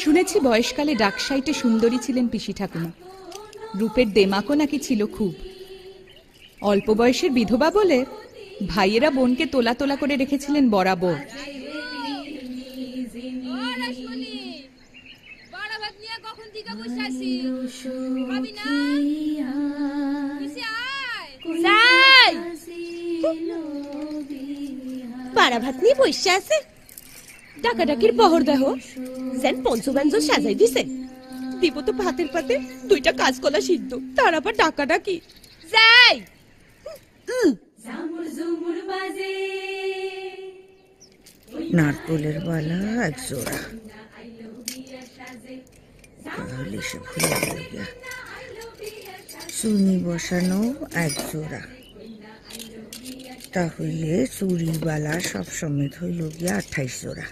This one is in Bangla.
শুনেছি বয়সকালে ডাকসাইটে সুন্দরী ছিলেন পিসি ঠাকুমা। রূপের দেমাকও নাকি ছিল খুব। অল্প বয়সের বিধবা বলে ভাইয়েরা বোনকে তোলা তোলা করে রেখেছিলেন বরাবর। বাড়া ভাত নিয়ে বসে আছে, ডাকাডাকির বহর দেহ যেন পঞ্চব্যঞ্জ সাজাই দিছে। দিব তো ভাতের পাতে দুইটা কাঁচকলা সিদ্ধ, তার আবার ডাকাডাকি। যাই নারকলের বালা এক জোড়া, তাহলে সে ভুলে গেল গিয়া। চুনি বসানো এক জোড়া, তাহলে চুরির বালা সব সমেত হইল গিয়া 28 জোড়া।